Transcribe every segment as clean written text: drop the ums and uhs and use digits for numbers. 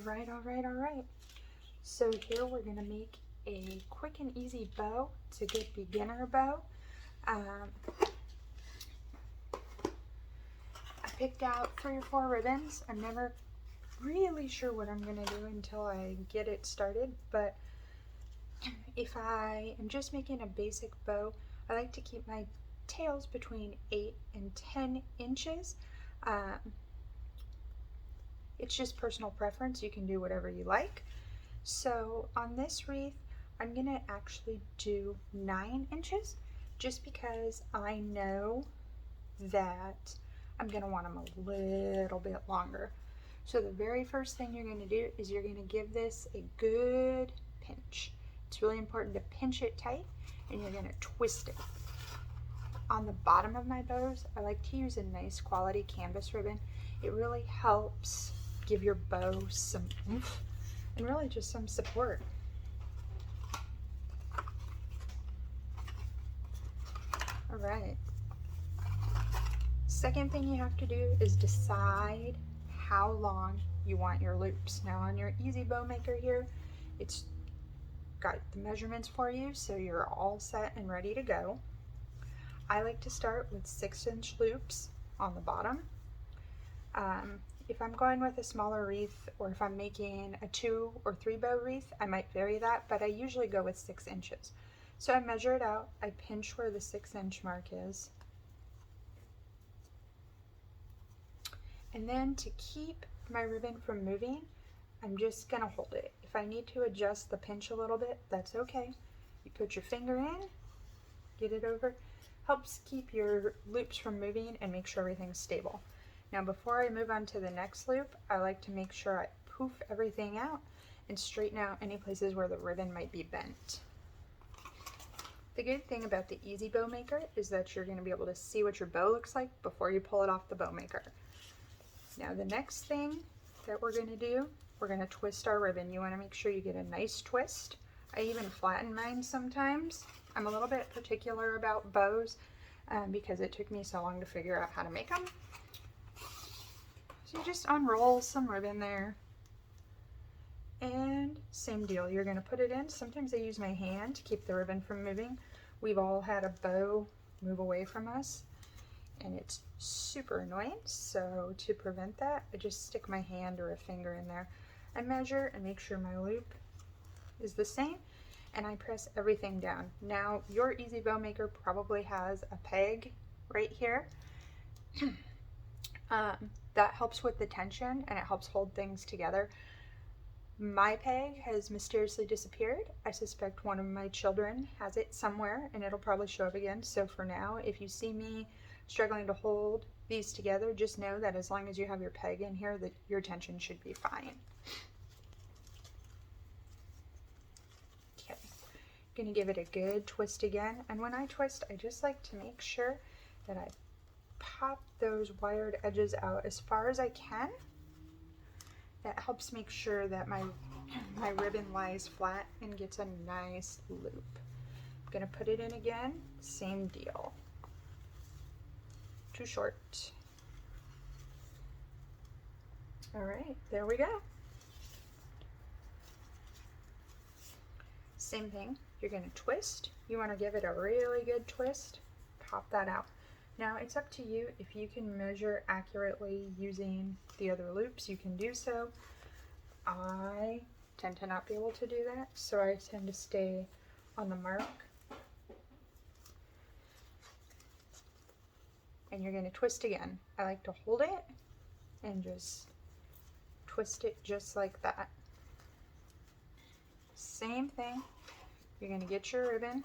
All right. So here we're gonna make a quick and easy bow. It's a good beginner bow. I picked out 3 or 4 ribbons. I'm never really sure what I'm gonna do until I get it started, but if I am just making a basic bow, I like to keep my tails between 8 and 10 inches. It's just personal preference. You can do whatever you like. So on this wreath, I'm gonna actually do 9 inches just because I know that I'm gonna want them a little bit longer. So the very first thing you're gonna do is you're gonna give this a good pinch. It's really important to pinch it tight, and you're gonna twist it. On the bottom of my bows, I like to use a nice quality canvas ribbon. It really helps give your bow some oomph and really just some support. All right. Second thing you have to do is decide how long you want your loops. Now on your Easy Bow Maker here, it's got the measurements for you, so you're all set and ready to go. I like to start with 6-inch loops on the bottom. If I'm going with a smaller wreath, or if I'm making a 2 or 3 bow wreath, I might vary that, but I usually go with 6 inches. So I measure it out, I pinch where the 6-inch mark is, and then to keep my ribbon from moving, I'm just gonna hold it. If I need to adjust the pinch a little bit, that's okay. You put your finger in, get it over, helps keep your loops from moving and make sure everything's stable. Now before I move on to the next loop, I like to make sure I poof everything out and straighten out any places where the ribbon might be bent. The good thing about the Easy Bow Maker is that you're going to be able to see what your bow looks like before you pull it off the bow maker. Now the next thing that we're going to do, we're going to twist our ribbon. You want to make sure you get a nice twist. I even flatten mine sometimes. I'm a little bit particular about bows because it took me so long to figure out how to make them. So you just unroll some ribbon there, and same deal, you're going to put it in. Sometimes I use my hand to keep the ribbon from moving. We've all had a bow move away from us and it's super annoying, so to prevent that, I just stick my hand or a finger in there. I measure and make sure my loop is the same, and I press everything down. Now your Easy Bow Maker probably has a peg right here. That helps with the tension and it helps hold things together. My peg has mysteriously disappeared. I suspect one of my children has it somewhere and it'll probably show up again. So for now, if you see me struggling to hold these together, just know that as long as you have your peg in here, that your tension should be fine. Okay, gonna give it a good twist again. And when I twist, I just like to make sure that I pop those wired edges out as far as I can. That helps make sure that my ribbon lies flat and gets a nice loop. I'm gonna put it in again, same deal. Too short. All right, there we go. Same thing, you're gonna twist. You wanna give it a really good twist, pop that out. Now it's up to you. If you can measure accurately using the other loops, you can do so. I tend to not be able to do that, so I tend to stay on the mark. And you're going to twist again. I like to hold it and just twist it just like that. Same thing. You're going to get your ribbon.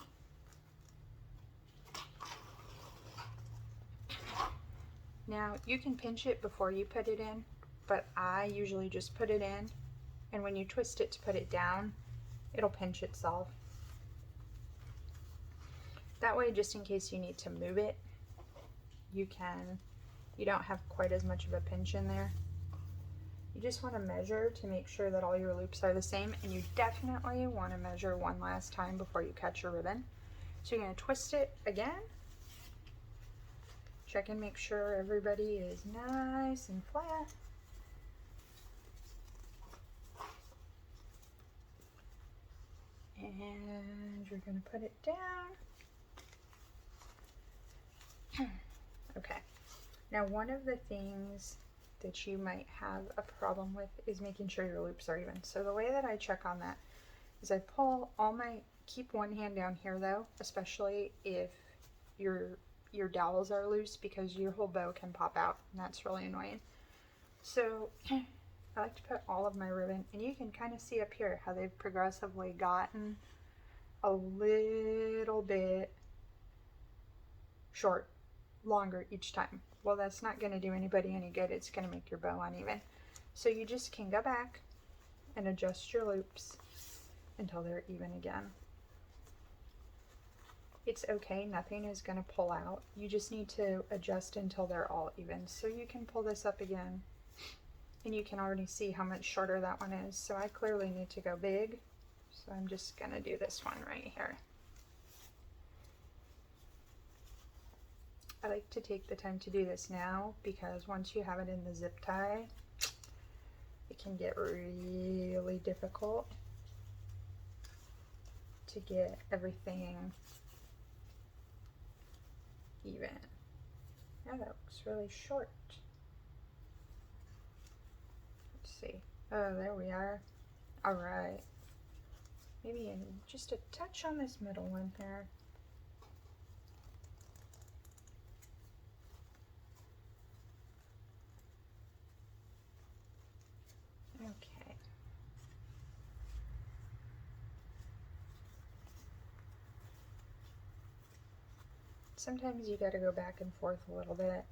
Now you can pinch it before you put it in, but I usually just put it in, and when you twist it to put it down, it'll pinch itself. That way, just in case you need to move it, you don't have quite as much of a pinch in there. You just want to measure to make sure that all your loops are the same, and you definitely want to measure one last time before you cut your ribbon. So you're going to twist it again. Check and make sure everybody is nice and flat. And you're going to put it down. Okay. Now, one of the things that you might have a problem with is making sure your loops are even. So the way that I check on that is I pull all my, keep one hand down here though, especially if your dowels are loose, because your whole bow can pop out and that's really annoying. So I like to put all of my ribbon, and you can kind of see up here how they've progressively gotten a little bit short, longer each time. Well, that's not going to do anybody any good. It's going to make your bow uneven. So you just can go back and adjust your loops until they're even again. It's okay, nothing is going to pull out. You just need to adjust until they're all even. So you can pull this up again, and you can already see how much shorter that one is. So I clearly need to go big. So I'm just going to do this one right here. I like to take the time to do this now, because once you have it in the zip tie, it can get really difficult to get everything even. Yeah, that looks really short. Let's see. Oh, there we are. All right. Maybe just a touch on this middle one there. Okay. Sometimes you gotta go back and forth a little bit.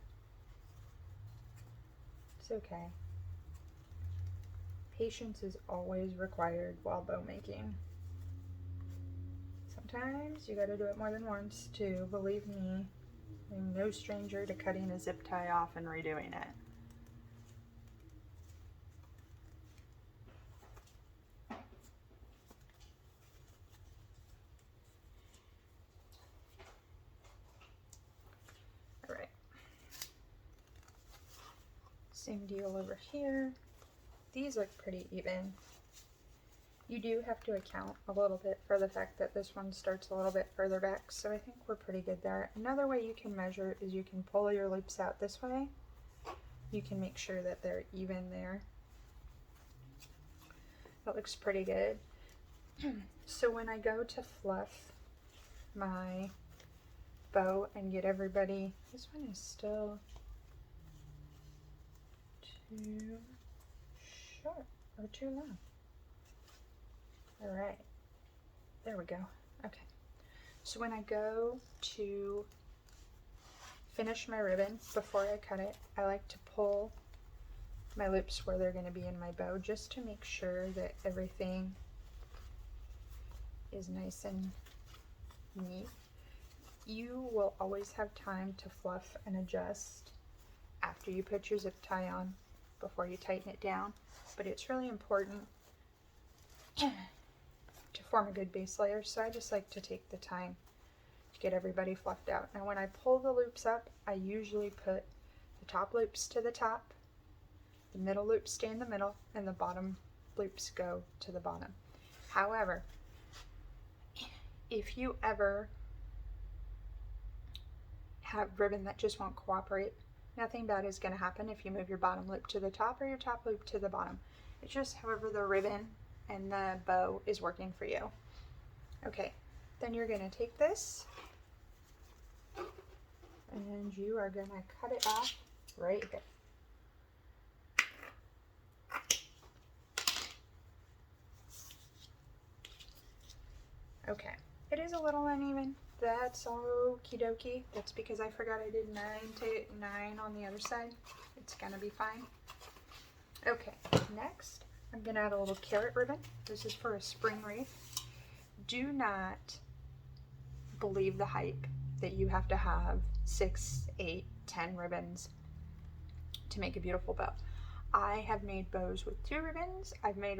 It's okay. Patience is always required while bow making. Sometimes you gotta do it more than once too. Believe me, I'm no stranger to cutting a zip tie off and redoing it. Alright. Same deal over here. These look pretty even. You do have to account a little bit for the fact that this one starts a little bit further back, so I think we're pretty good there. Another way you can measure is you can pull your loops out this way. You can make sure that they're even there. That looks pretty good. So when I go to fluff my bow and get everybody, this one is still too short or too long. All right, there we go. Okay, so when I go to finish my ribbon, before I cut it, I like to pull my loops where they're going to be in my bow, just to make sure that everything is nice and neat. You will always have time to fluff and adjust after you put your zip tie on, before you tighten it down, but it's really important to form a good base layer, so I just like to take the time to get everybody fluffed out. Now when I pull the loops up, I usually put the top loops to the top, the middle loops stay in the middle, and the bottom loops go to the bottom. However, if you ever have ribbon that just won't cooperate, nothing bad is going to happen if you move your bottom loop to the top or your top loop to the bottom. It's just however the ribbon and the bow is working for you. Okay, then you're going to take this and you are going to cut it off right here. Okay, it is a little uneven. That's okie dokie. That's because I forgot I did 9 to 9 on the other side. It's gonna be fine. Okay, next I'm gonna add a little carrot ribbon. This is for a spring wreath. Do not believe the hype that you have to have 6, 8, 10 ribbons to make a beautiful bow. I have made bows with 2 ribbons. I've made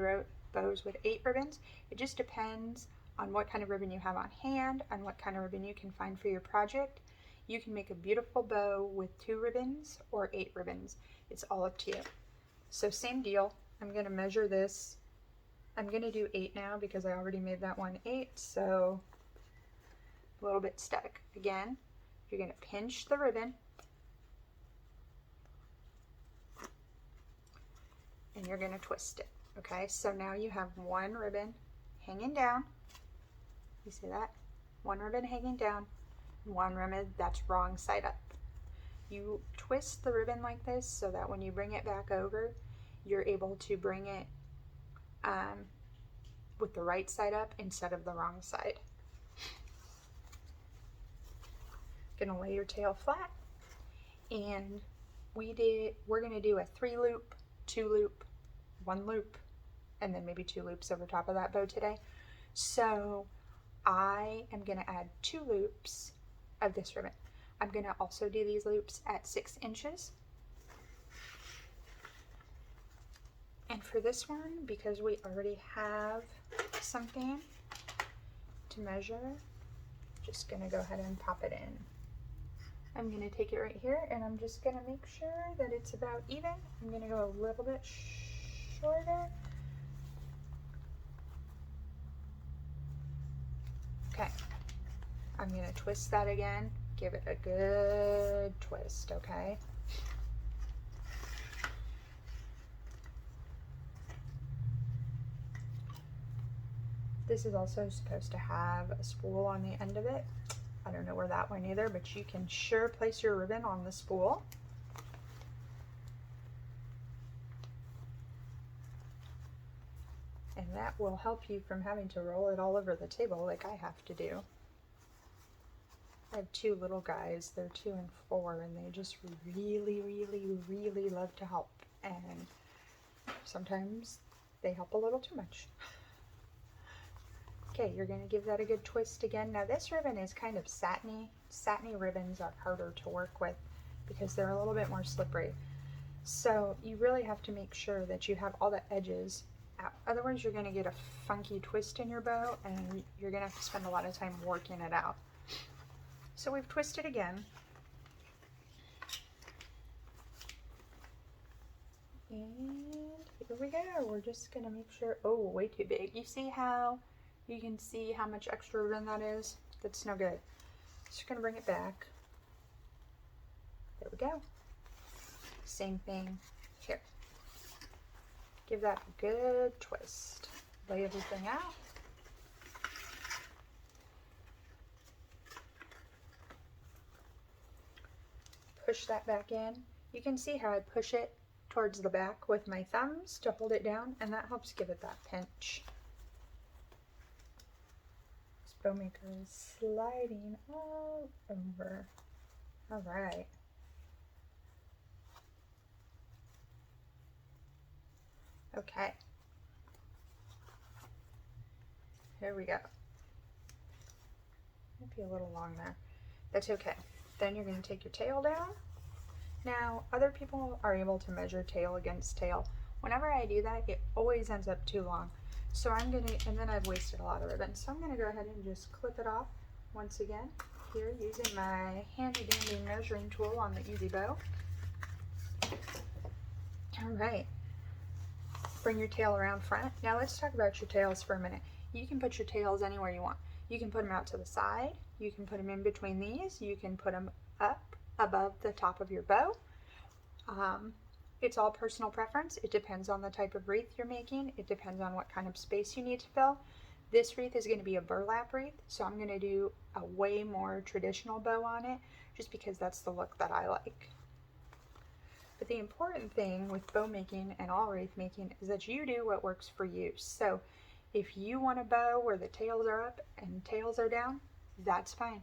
bows with 8 ribbons. It just depends on what kind of ribbon you have on hand and what kind of ribbon you can find for your project. You can make a beautiful bow with 2 ribbons or 8 ribbons. It's all up to you. So same deal. I'm going to measure this I'm gonna do 8 now because I already made that one 8, so a little bit stuck. Again, you're gonna pinch the ribbon and you're gonna twist it. Okay, so now you have one ribbon hanging down. You see that? One ribbon hanging down, one ribbon that's wrong side up. You twist the ribbon like this so that when you bring it back over, you're able to bring it with the right side up instead of the wrong side. Gonna lay your tail flat, and we're gonna do a 3 loop, 2 loop, 1 loop, and then maybe 2 loops over top of that bow today. So I am gonna add 2 loops of this ribbon. I'm gonna also do these loops at 6 inches. And for this one, because we already have something to measure, just gonna go ahead and pop it in. I'm gonna take it right here and I'm just gonna make sure that it's about even. I'm gonna go a little bit shorter. Okay, I'm gonna twist that again. Give it a good twist, okay? This is also supposed to have a spool on the end of it. I don't know where that went either, but you can sure place your ribbon on the spool. And that will help you from having to roll it all over the table like I have to do. I have 2 little guys, they're 2 and 4, and they just really, really, really love to help. And sometimes they help a little too much. Okay, you're gonna give that a good twist again. Now this ribbon is kind of satiny. Satiny ribbons are harder to work with because they're a little bit more slippery. So you really have to make sure that you have all the edges out. Otherwise you're gonna get a funky twist in your bow and you're gonna have to spend a lot of time working it out. So we've twisted again. And here we go. We're just gonna make sure, oh, way too big. You see how you can see how much extra ribbon that is? That's no good. Just gonna bring it back. There we go. Same thing here. Give that a good twist. Lay everything out. Push that back in. You can see how I push it towards the back with my thumbs to hold it down, and that helps give it that pinch. This bow maker is sliding all over. All right. Okay. Here we go. Might be a little long there. That's okay. Then you're going to take your tail down. Now, other people are able to measure tail against tail. Whenever I do that, it always ends up too long. So I'm going to, and then I've wasted a lot of ribbon. So I'm going to go ahead and just clip it off once again here using my handy dandy measuring tool on the Easy Bow. All right. Bring your tail around front. Now let's talk about your tails for a minute. You can put your tails anywhere you want. You can put them out to the side. You can put them in between these. You can put them up above the top of your bow. It's all personal preference. It depends on the type of wreath you're making. It depends on what kind of space you need to fill. This wreath is going to be a burlap wreath, so I'm going to do a way more traditional bow on it just because that's the look that I like. But the important thing with bow making and all wreath making is that you do what works for you. So if you want a bow where the tails are up and tails are down, that's fine.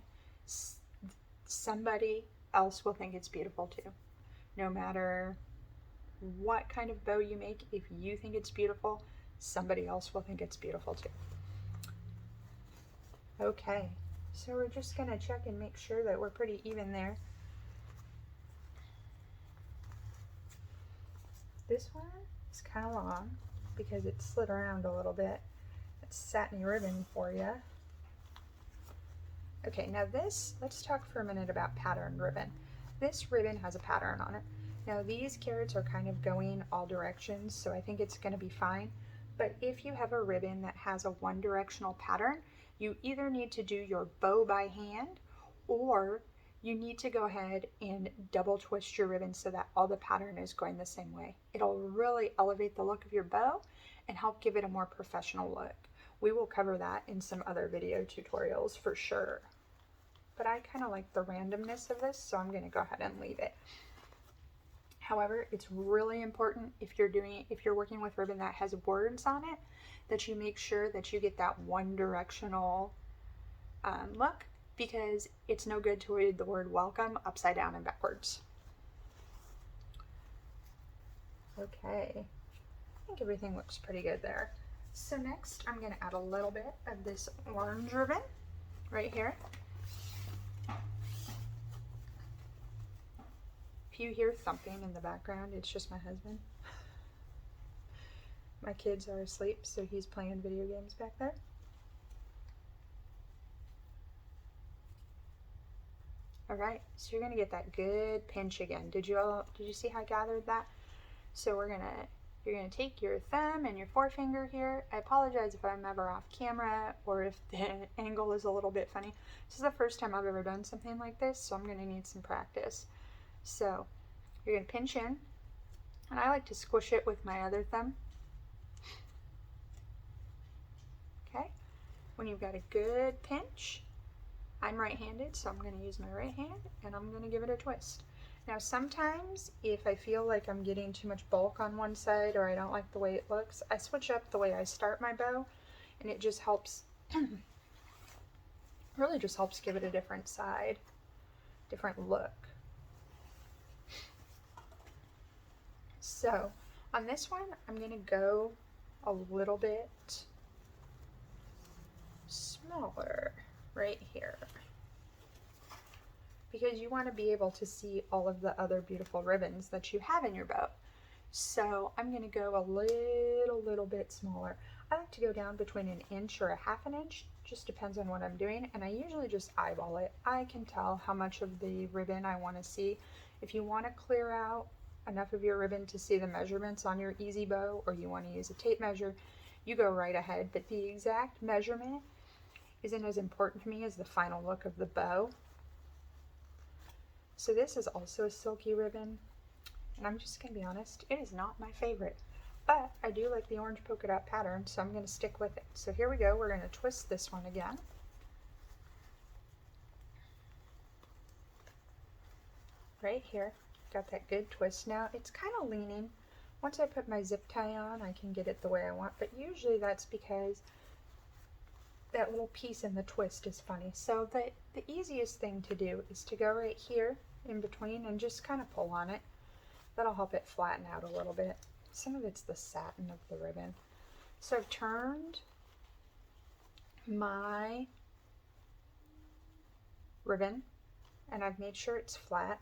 Somebody else will think it's beautiful too. No matter what kind of bow you make, if you think it's beautiful, somebody else will think it's beautiful too. Okay, so we're just gonna check and make sure that we're pretty even there. This one is kind of long because it slid around a little bit. It's satiny ribbon for you. Okay, now this, let's talk for a minute about patterned ribbon. This ribbon has a pattern on it. Now these carrots are kind of going all directions, so I think it's going to be fine. But if you have a ribbon that has a one directional pattern, you either need to do your bow by hand, or you need to go ahead and double twist your ribbon so that all the pattern is going the same way. It'll really elevate the look of your bow and help give it a more professional look. We will cover that in some other video tutorials for sure. But I kind of like the randomness of this, so I'm going to go ahead and leave it. However, it's really important if you're working with ribbon that has words on it, that you make sure that you get that one directional look, because it's no good to read the word welcome upside down and backwards. Okay, I think everything looks pretty good there. So next I'm going to add a little bit of this orange ribbon right here. If you hear thumping in the background, it's just my husband. My kids are asleep, so he's playing video games back there. All right, so you're gonna get that good pinch again. Did you see how I gathered that? So you're gonna take your thumb and your forefinger here. I apologize if I'm ever off camera or if the angle is a little bit funny. This is the first time I've ever done something like this, so I'm gonna need some practice. So you're going to pinch in, and I like to squish it with my other thumb. Okay, when you've got a good pinch, I'm right-handed, so I'm going to use my right hand, and I'm going to give it a twist. Now sometimes if I feel like I'm getting too much bulk on one side or I don't like the way it looks, I switch up the way I start my bow, and it just helps, really just helps give it a different side, different look. So on this one, I'm going to go a little bit smaller right here, because you want to be able to see all of the other beautiful ribbons that you have in your bow. So I'm going to go a little bit smaller. I like to go down between an inch or a half an inch, just depends on what I'm doing, and I usually just eyeball it. I can tell how much of the ribbon I want to see. If you want to clear out enough of your ribbon to see the measurements on your easy bow, or you want to use a tape measure, you go right ahead, but the exact measurement isn't as important to me as the final look of the bow. So this is also a silky ribbon, and I'm just going to be honest, it is not my favorite, but I do like the orange polka dot pattern, so I'm going to stick with it. So here we go, we're going to twist this one again. Right here. Got that good twist. Now it's kind of leaning. Once I put my zip tie on, I can get it the way I want, but usually that's because that little piece in the twist is funny. So the easiest thing to do is to go right here in between and just kind of pull on it. That'll help it flatten out a little bit. Some of it's the satin of the ribbon. So I've turned my ribbon and I've made sure it's flat.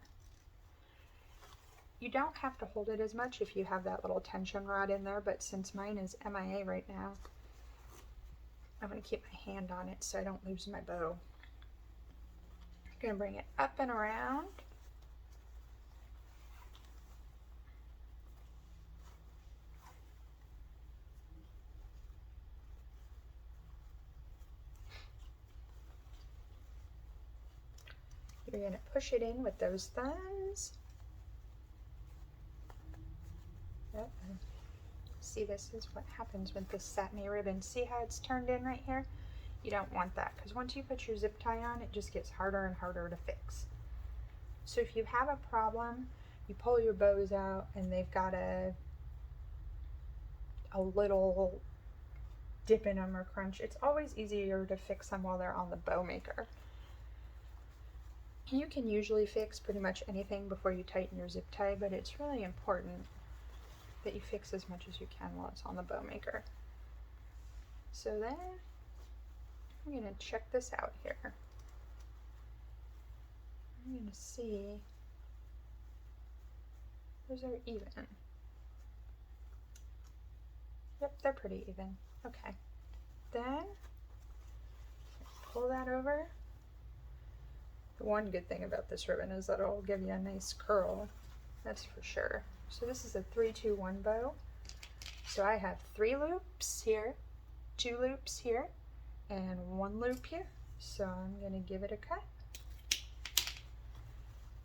You don't have to hold it as much if you have that little tension rod in there, but since mine is MIA right now, I'm going to keep my hand on it so I don't lose my bow. I'm going to bring it up and around. You're going to push it in with those thumbs. See, this is what happens with this satiny ribbon. See how it's turned in right here? You don't want that, because once you put your zip tie on, it just gets harder and harder to fix. So if you have a problem, you pull your bows out and they've got a little dip in them or crunch, it's always easier to fix them while they're on the bow maker. You can usually fix pretty much anything before you tighten your zip tie, but it's really important that you fix as much as you can while it's on the bow maker. So then I'm going to check this out here. I'm going to see, those are even. Yep, they're pretty even. Okay. Then pull that over. The one good thing about this ribbon is that it'll give you a nice curl. That's for sure. So this is a 3-2-1 bow. So I have 3 loops here, 2 loops here, and 1 loop here. So I'm going to give it a cut.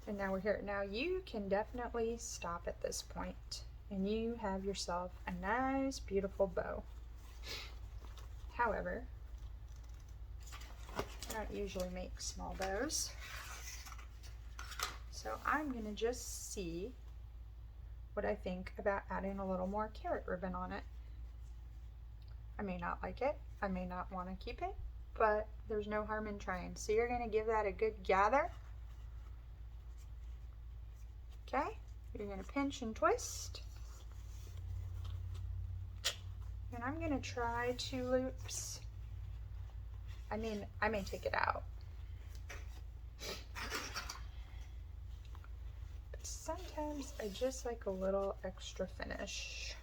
And now we're here. Now you can definitely stop at this point and you have yourself a nice, beautiful bow. However, I don't usually make small bows. So I'm going to just see what I think about adding a little more carrot ribbon on it. I may not like it. I may not want to keep it, but there's no harm in trying. So you're going to give that a good gather. Okay, you're going to pinch and twist. And I'm going to try 2 loops. I mean, I may take it out. But sometimes I just like a little extra finish.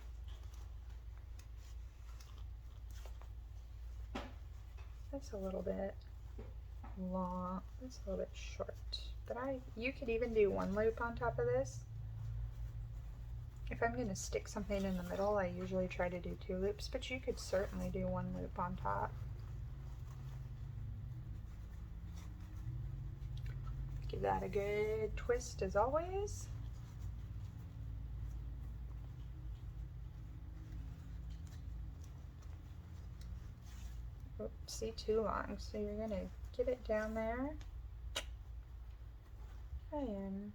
That's a little bit long. That's a little bit short. But you could even do 1 loop on top of this. If I'm going to stick something in the middle, I usually try to do 2 loops, but you could certainly do 1 loop on top. Give that a good twist as always. Oops, see, too long. So you're going to get it down there. I am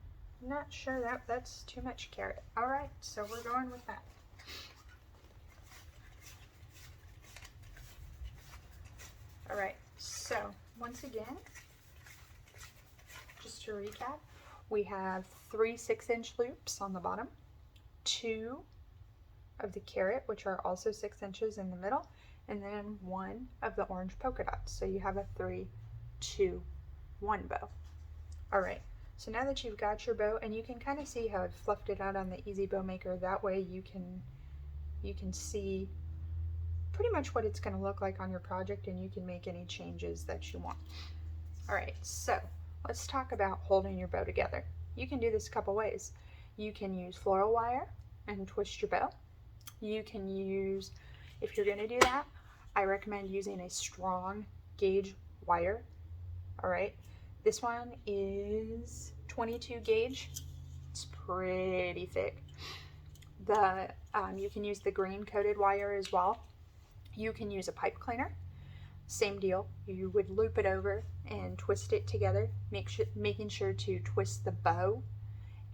not sure that's too much carrot. All right, so we're going with that. All right, so once again, just to recap, we have 3 6-inch loops on the bottom, 2 of the carrot, which are also 6 inches in the middle, and then 1 of the orange polka dots. So you have a 3, 2, 1 bow. All right, so now that you've got your bow, and you can kind of see how I've fluffed it out on the Easy Bow Maker, that way you can see pretty much what it's going to look like on your project, and you can make any changes that you want. All right, so let's talk about holding your bow together. You can do this a couple ways. You can use floral wire and twist your bow. You can use, if you're going to do that, I recommend using a strong gauge wire. All right, this one is 22 gauge. It's pretty thick. You can use the green coated wire as well. You can use a pipe cleaner. Same deal. You would loop it over and twist it together, making sure to twist the bow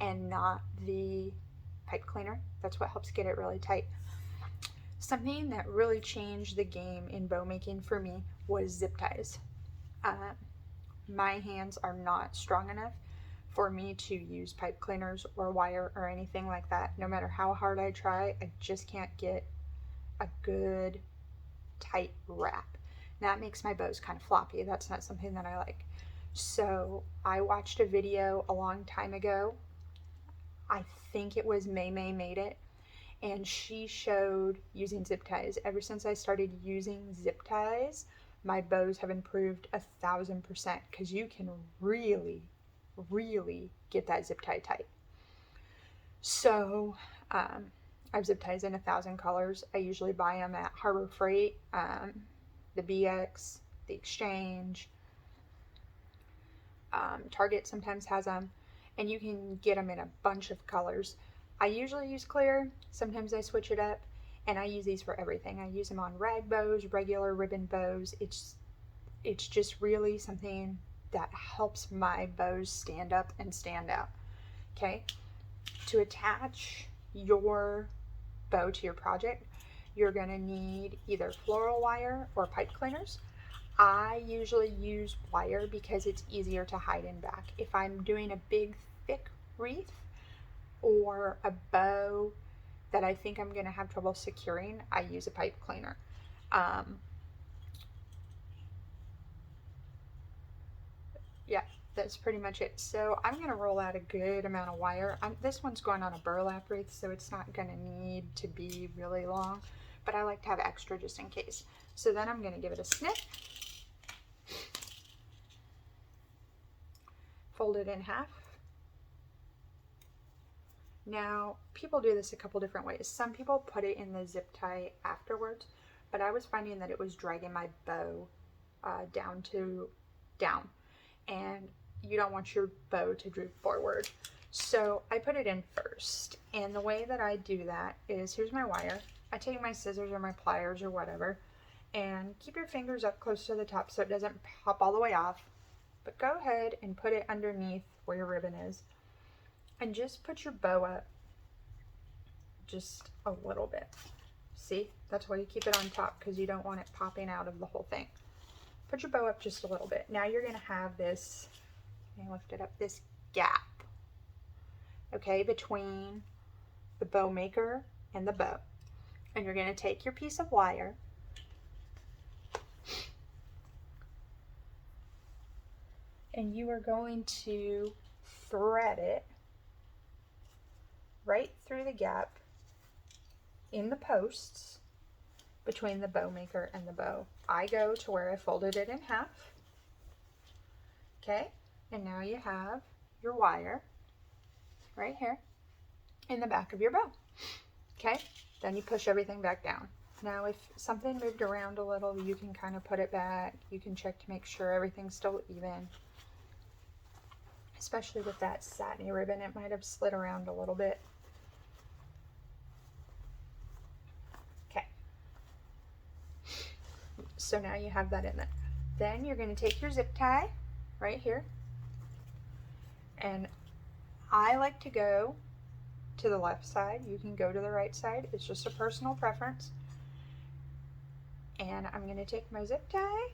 and not the pipe cleaner. That's what helps get it really tight. Something that really changed the game in bow making for me was zip ties. My hands are not strong enough for me to use pipe cleaners or wire or anything like that. No matter how hard I try, I just can't get a good tight wrap. That makes my bows kind of floppy. That's not something that I like. So I watched a video a long time ago. I think it was May made it, and she showed using zip ties. Ever since I started using zip ties, my bows have improved 1,000% because you can really get that zip tie tight. So I have zip ties in 1,000 colors. I usually buy them at Harbor Freight, the BX, the Exchange. Target sometimes has them, and you can get them in a bunch of colors. I usually use clear. Sometimes I switch it up, and I use these for everything. I use them on rag bows, regular ribbon bows. It's just really something that helps my bows stand up and stand out. Okay, to attach your bow to your project, you're going to need either floral wire or pipe cleaners. I usually use wire because it's easier to hide in back. If I'm doing a big thick wreath or a bow that I think I'm going to have trouble securing, I use a pipe cleaner. Yeah, that's pretty much it. So I'm going to roll out a good amount of wire. This one's going on a burlap wreath, so it's not going to need to be really long, but I like to have extra just in case. So then I'm going to give it a snip, fold it in half, Now, people do this a couple different ways. Some people put it in the zip tie afterwards, but I was finding that it was dragging my bow down, and you don't want your bow to droop forward. So I put it in first, and the way that I do that is, here's my wire. I take my scissors or my pliers or whatever, and keep your fingers up close to the top so it doesn't pop all the way off, but go ahead and put it underneath where your ribbon is, and just put your bow up just a little bit. See, that's why you keep it on top, because you don't want it popping out of the whole thing. Put your bow up just a little bit. Now you're going to have this, let me lift it up, this gap, okay, between the bow maker and the bow. And you're going to take your piece of wire and you are going to thread it right through the gap in the posts between the bow maker and the bow. I go to where I folded it in half. Okay, and now you have your wire right here in the back of your bow. Okay, then you push everything back down. Now if something moved around a little, you can kind of put it back. You can check to make sure everything's still even. Especially with that satiny ribbon, it might have slid around a little bit. Okay, so now you have that in there. Then you're going to take your zip tie right here, and I like to go to the left side. You can go to the right side. It's just a personal preference. And I'm going to take my zip tie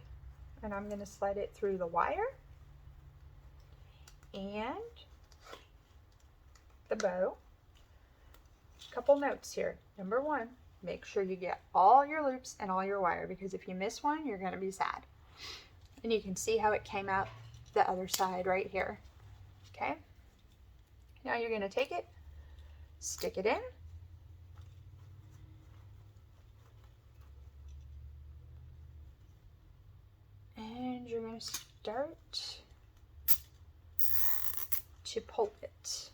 and I'm going to slide it through the wire and the bow. A couple notes here. Number one, make sure you get all your loops and all your wire, because if you miss one, you're going to be sad. And you can see how it came out the other side right here. Okay, now you're going to take it, stick it in, and you're going to start to pull it.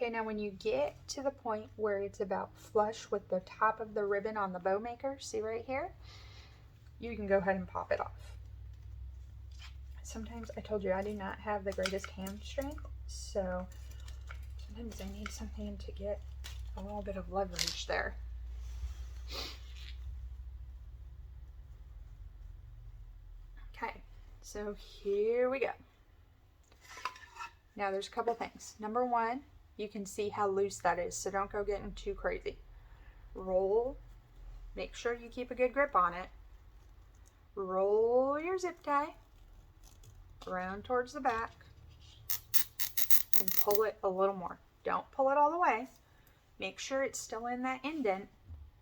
Okay, now when you get to the point where it's about flush with the top of the ribbon on the bow maker, see right here, you can go ahead and pop it off. Sometimes, I told you I do not have the greatest hand strength, so sometimes I need something to get a little bit of leverage there. Okay, so here we go. Now there's a couple things. Number one, you can see how loose that is, so don't go getting too crazy. Roll, make sure you keep a good grip on it. Roll your zip tie around towards the back and pull it a little more. Don't pull it all the way. Make sure it's still in that indent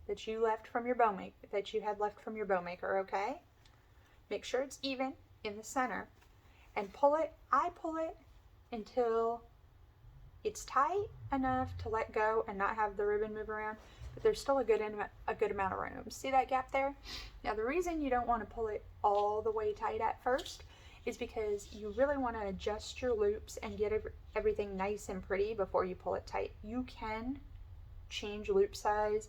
that you left from your bow maker, that you had left from your bow maker, okay? Make sure it's even in the center and pull it. I pull it until it's tight enough to let go and not have the ribbon move around, but there's still a good amount of room. See that gap there? Now the reason you don't want to pull it all the way tight at first is because you really want to adjust your loops and get everything nice and pretty before you pull it tight. You can change loop size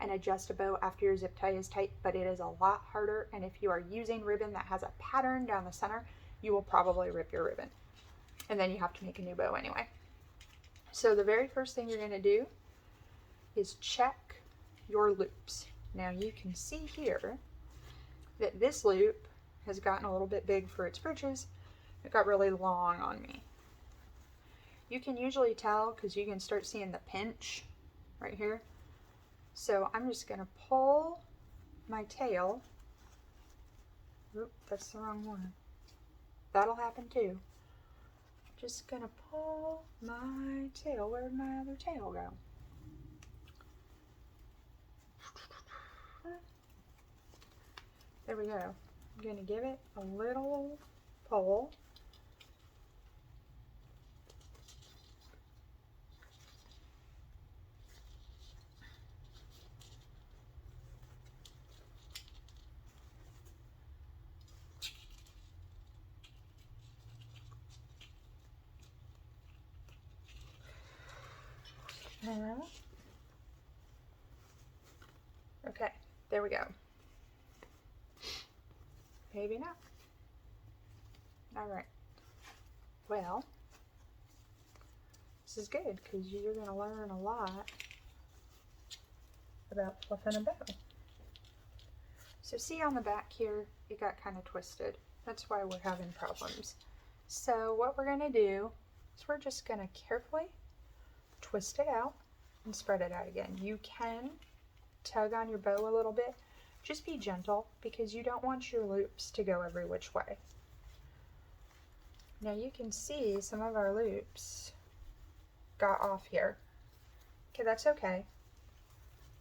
and adjust a bow after your zip tie is tight, but it is a lot harder, and if you are using ribbon that has a pattern down the center, you will probably rip your ribbon, and then you have to make a new bow anyway. So the very first thing you're going to do is check your loops. Now you can see here that this loop has gotten a little bit big for its britches. It got really long on me. You can usually tell because you can start seeing the pinch right here. So I'm just going to pull my tail. Oop, that's the wrong one. That'll happen too. Just gonna pull my tail. Where'd my other tail go? There we go. I'm gonna give it a little pull. now. Okay, there we go. Maybe not. All right. Well, this is good because you're going to learn a lot about fluffing a bow. So see on the back here, it got kind of twisted. That's why we're having problems. So what we're going to do is we're just going to carefully twist it out and spread it out again. You can tug on your bow a little bit. Just be gentle because you don't want your loops to go every which way. Now you can see some of our loops got off here. Okay, that's okay.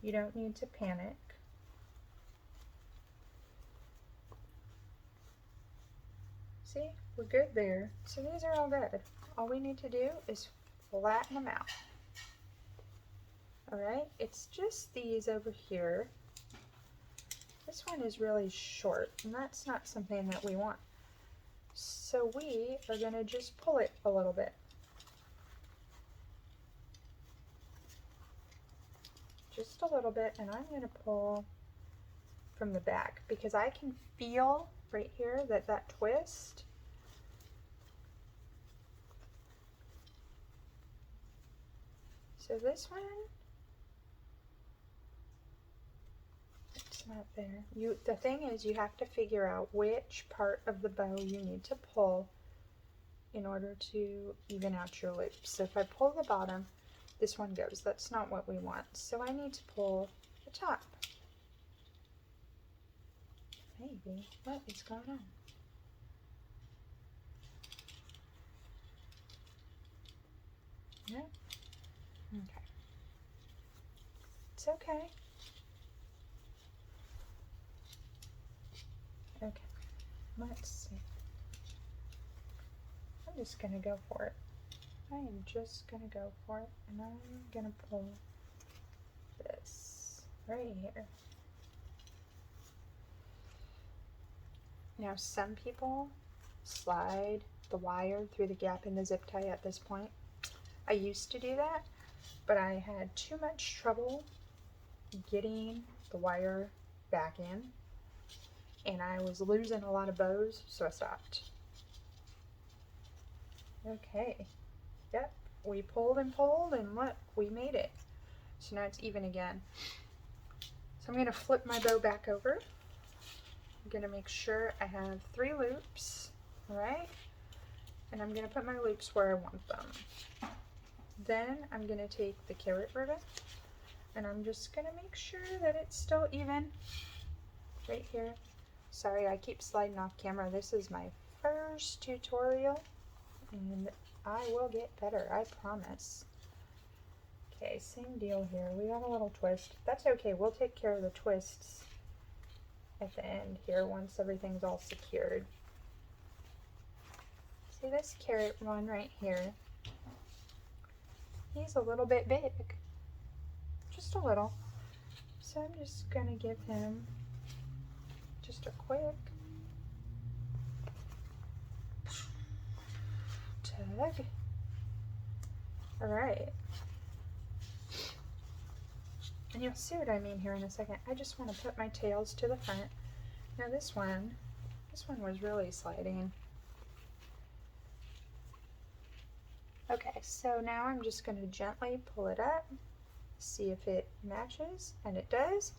You don't need to panic. See, we're good there. So these are all good. All we need to do is flatten them out. All right, it's just these over here. This one is really short, and that's not something that we want. So we are going to just pull it a little bit. Just a little bit, and I'm going to pull from the back because I can feel right here that twist. So this one, it's not there. The thing is, you have to figure out which part of the bow you need to pull in order to even out your loops. So if I pull the bottom, this one goes. That's not what we want. So I need to pull the top. Maybe. What is going on? No? Okay. It's okay. Okay. Let's see. I'm just going to go for it. I am just going to go for it. And I'm going to pull this right here. Now some people slide the wire through the gap in the zip tie at this point. I used to do that, but I had too much trouble getting the wire back in, and I was losing a lot of bows, so I stopped. Okay, yep, we pulled and pulled, and look, we made it. So now it's even again. So I'm going to flip my bow back over. I'm going to make sure I have 3 loops, all right? And I'm going to put my loops where I want them. Then I'm going to take the carrot ribbon, and I'm just going to make sure that it's still even right here. Sorry, I keep sliding off camera. This is my first tutorial, and I will get better, I promise. Okay, same deal here. We got a little twist. That's okay. We'll take care of the twists at the end here once everything's all secured. See this carrot one right here? He's a little bit big, just a little. So I'm just gonna give him just a quick tug. All right. And you'll see what I mean here in a second. I just want to put my tails to the front. Now this one was really sliding. Okay, so now I'm just going to gently pull it up, see if it matches, and it does.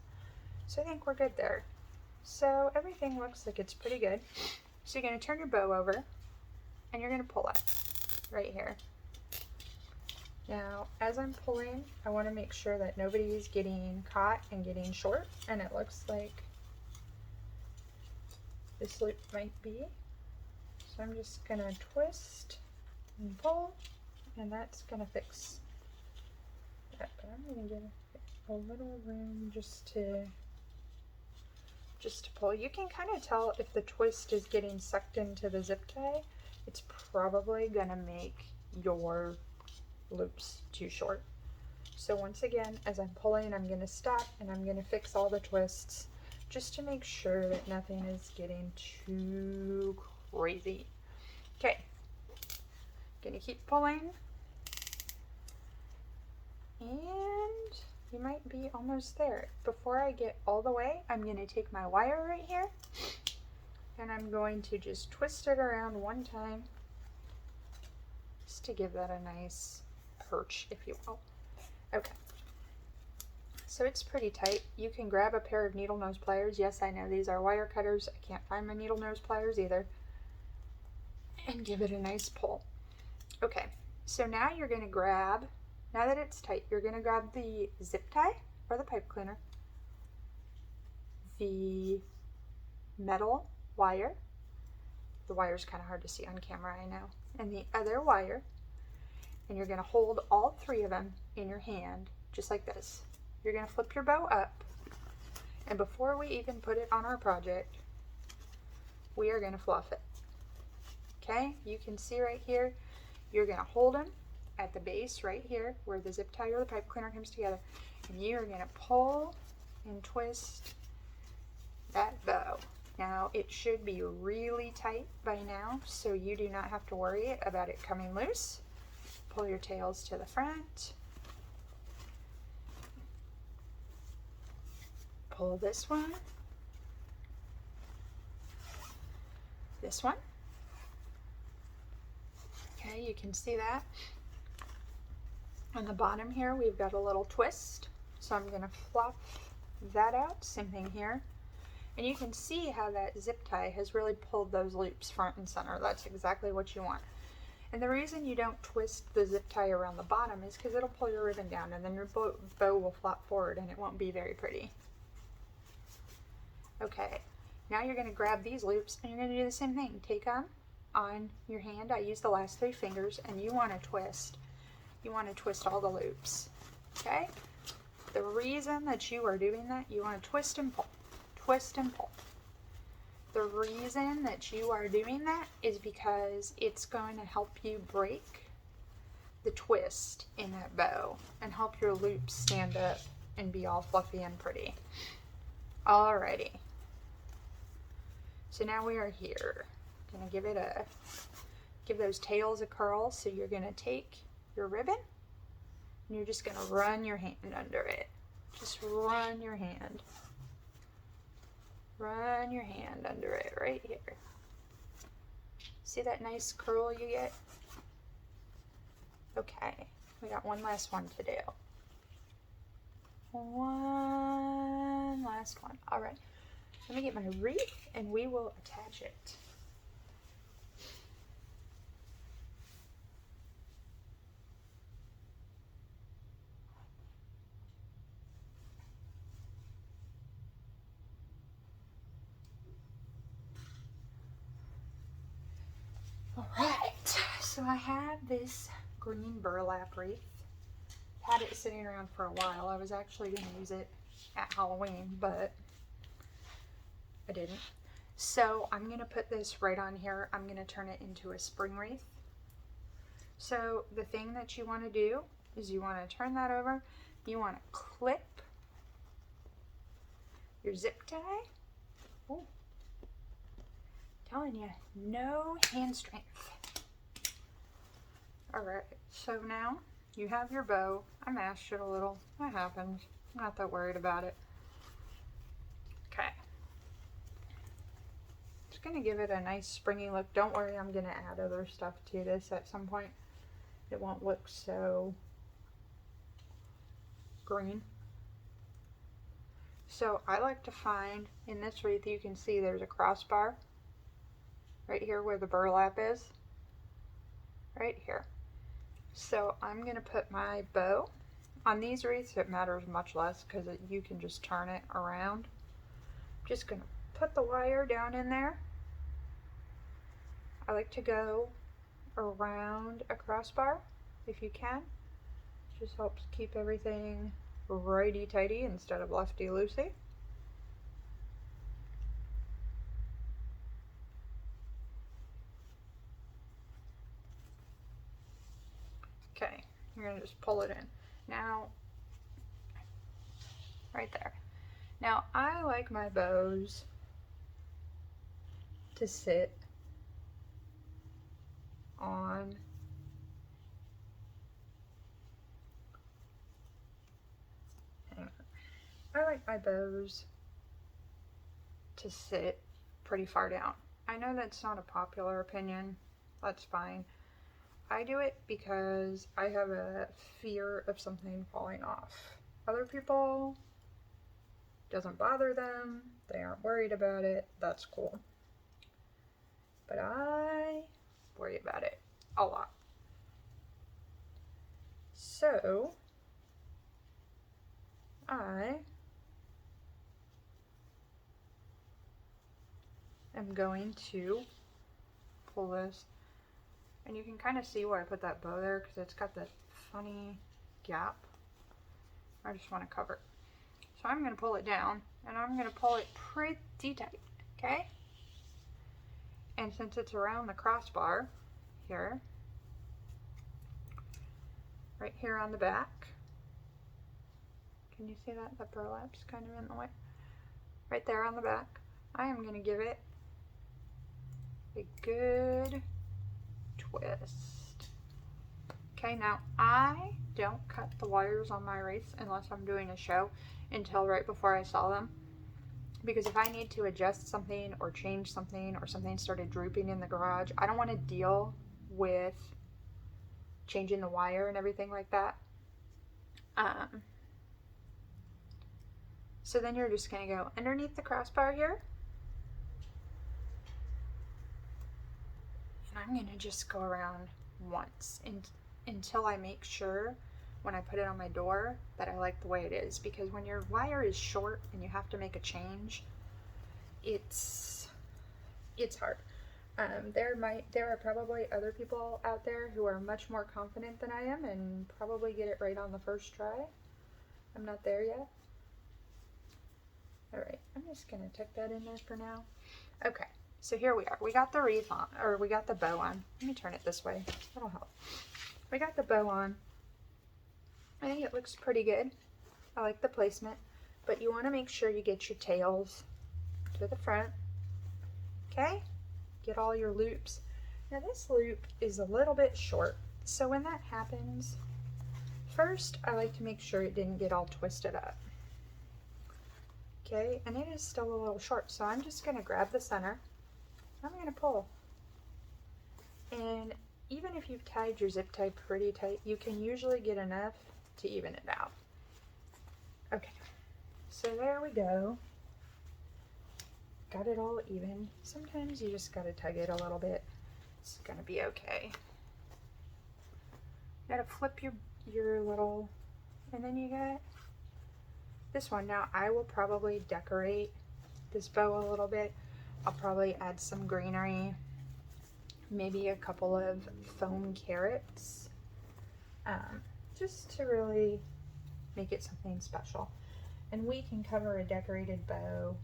So I think we're good there. So everything looks like it's pretty good. So you're going to turn your bow over, and you're going to pull it right here. Now, as I'm pulling, I want to make sure that nobody's getting caught and getting short, and it looks like this loop might be. So I'm just going to twist and pull, and that's going to fix that. But I'm going to give a little room just to pull. You can kind of tell if the twist is getting sucked into the zip tie. It's probably going to make your loops too short. So once again, as I'm pulling, I'm going to stop and I'm going to fix all the twists just to make sure that nothing is getting too crazy. Okay, going to keep pulling. And you might be almost there. Before I get all the way, I'm going to take my wire right here and I'm going to just twist it around one time just to give that a nice perch, if you will. Okay. So it's pretty tight. You can grab a pair of needle nose pliers. Yes, I know these are wire cutters. I can't find my needle nose pliers either. And give it a nice pull. Okay, so now you're going to grab, now that it's tight, you're going to grab the zip tie or the pipe cleaner, the metal wire. The wire's kind of hard to see on camera, I know. And the other wire. And you're going to hold all three of them in your hand, just like this. You're going to flip your bow up. And before we even put it on our project, we are going to fluff it. Okay, you can see right here, you're going to hold them at the base right here where the zip tie or the pipe cleaner comes together. And you're going to pull and twist that bow. Now it should be really tight by now, so you do not have to worry about it coming loose. Pull your tails to the front. Pull this one. This one. Okay, you can see that. On the bottom here, we've got a little twist. So I'm going to flop that out. Same thing here. And you can see how that zip tie has really pulled those loops front and center. That's exactly what you want. And the reason you don't twist the zip tie around the bottom is because it'll pull your ribbon down and then your bow will flop forward and it won't be very pretty. Okay, now you're going to grab these loops and you're going to do the same thing. Take them on your hand. I use the last 3 fingers and you want to twist. You want to twist all the loops. Okay? The reason that you are doing that, you want to twist and pull. Twist and pull. The reason that you are doing that is because it's going to help you break the twist in that bow and help your loops stand up and be all fluffy and pretty. Alrighty. So now we are here. Gonna give those tails a curl. So you're gonna take your ribbon and you're just gonna run your hand under it. Just run your hand. Run your hand under it right here. See that nice curl you get? Okay, we got one last one to do. One last one. All right, let me get my wreath and we will attach it. Alright, so I have this green burlap wreath. Had it sitting around for a while. I was actually going to use it at Halloween, but I didn't. So I'm going to put this right on here. I'm going to turn it into a spring wreath. So the thing that you want to do is you want to turn that over. You want to clip your zip tie. Oh. Telling you, no hand strength. Alright, so now you have your bow. I mashed it a little. That happens. I'm not that worried about it. Okay. Just going to give it a nice springy look. Don't worry, I'm going to add other stuff to this at some point. It won't look so green. So I like to find, in this wreath you can see there's a crossbar. Right here where the burlap is, right here. So I'm going to put my bow on these wreaths. It matters much less because you can just turn it around. I'm just going to put the wire down in there. I like to go around a crossbar if you can. It just helps keep everything righty-tighty instead of lefty-loosey. Okay, you're going to just pull it in. Now, right there. Now, I like my bows to sit on I like my bows to sit pretty far down. I know that's not a popular opinion. That's fine. I do it because I have a fear of something falling off. Other people, doesn't bother them. They aren't worried about it. That's cool. But I worry about it a lot. So, I am going to pull this, and you can kind of see where I put that bow there because it's got that funny gap. I just want to cover it. So I'm going to pull it down, and I'm going to pull it pretty tight, okay? And since it's around the crossbar here, right here on the back, can you see that? The burlap's kind of in the way. Right there on the back, I am going to give it a good twist. Okay, now I don't cut the wires on my wreaths unless I'm doing a show until right before I saw them. Because if I need to adjust something or change something or something started drooping in the garage, I don't want to deal with changing the wire and everything like that. So then you're just going to go underneath the crossbar here. And I'm going to just go around once until I make sure when I put it on my door that I like the way it is. Because when your wire is short and you have to make a change, it's hard. There are probably other people out there who are much more confident than I am and probably get it right on the first try. I'm not there yet. Alright, I'm just going to tuck that in there for now. Okay, so here we are. We got the wreath on, or we got the bow on. Let me turn it this way. That'll help. We got the bow on. I think it looks pretty good. I like the placement, but you want to make sure you get your tails to the front. Okay? Get all your loops. Now this loop is a little bit short, so when that happens, first I like to make sure it didn't get all twisted up. Okay, and it is still a little short, so I'm just going to grab the center. I'm going to pull. And even if you've tied your zip tie pretty tight, you can usually get enough to even it out. Okay, so there we go. Got it all even. Sometimes you just got to tug it a little bit. It's going to be okay. You got to flip your little, and then you got this one. Now I will probably decorate this bow a little bit. I'll probably add some greenery, maybe a couple of foam carrots, just to really make it something special. And we can cover a decorated bow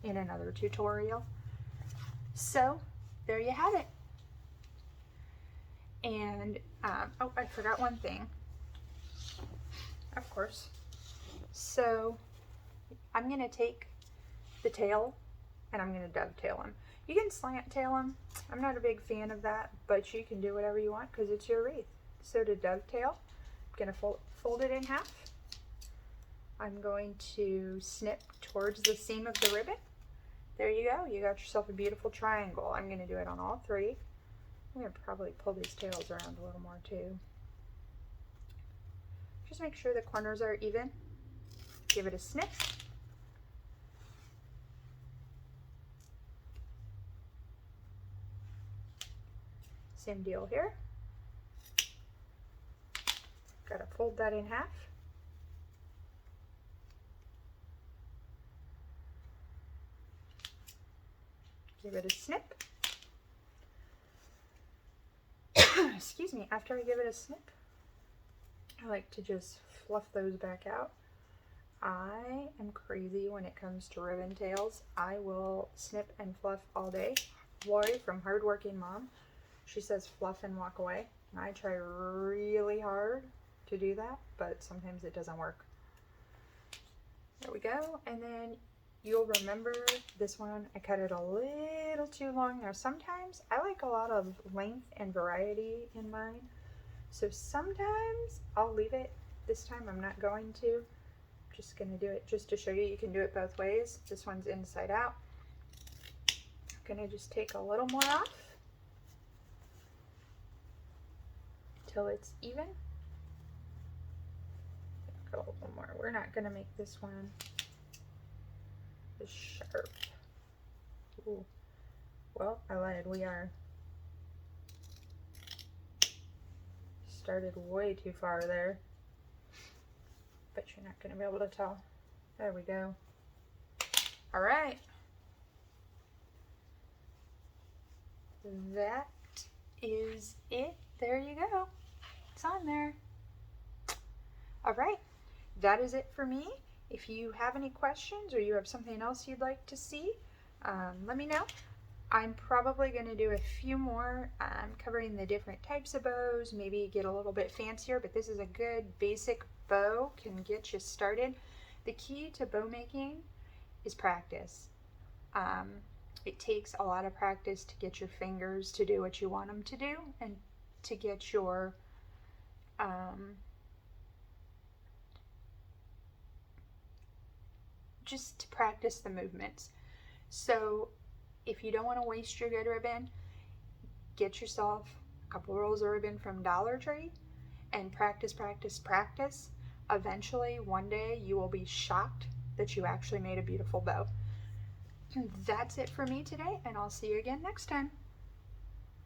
in another tutorial. So there you have it. And oh, I forgot one thing, of course. So I'm going to take the tail and I'm going to dovetail them. You can slant tail them. I'm not a big fan of that, but you can do whatever you want because it's your wreath. So to dovetail, I'm going to fold it in half. I'm going to snip towards the seam of the ribbon. There you go. You got yourself a beautiful triangle. I'm going to do it on all three. I'm going to probably pull these tails around a little more too. Just make sure the corners are even. Give it a snip. Same deal here. Got to fold that in half. Give it a snip. Excuse me, after I give it a snip, I like to just fluff those back out. I am crazy when it comes to ribbon tails. I will snip and fluff all day. Lori from Hardworking Mom, she says fluff and walk away. And I try really hard to do that, but sometimes it doesn't work. There we go. And then you'll remember this one, I cut it a little too long. Now sometimes I like a lot of length and variety in mine. So sometimes I'll leave it. This time I'm not going to. just going to do it just to show you. You can do it both ways. This one's inside out. I'm going to just take a little more off till it's even. Go a little more. We're not going to make this one as sharp. Ooh. Well, I lied. We are. Started way too far there. But you're not going to be able to tell. There we go. All right. That is it. There you go. It's on there. All right. That is it for me. If you have any questions or you have something else you'd like to see, let me know. I'm probably going to do a few more covering the different types of bows, maybe get a little bit fancier, but this is a good basic bow, can get you started. The key to bow making is practice. It takes a lot of practice to get your fingers to do what you want them to do, and to get your just to practice the movements. So if you don't want to waste your good ribbon, get yourself a couple rolls of ribbon from Dollar Tree and practice, practice, practice. Eventually, one day, you will be shocked that you actually made a beautiful bow. That's it for me today, and I'll see you again next time.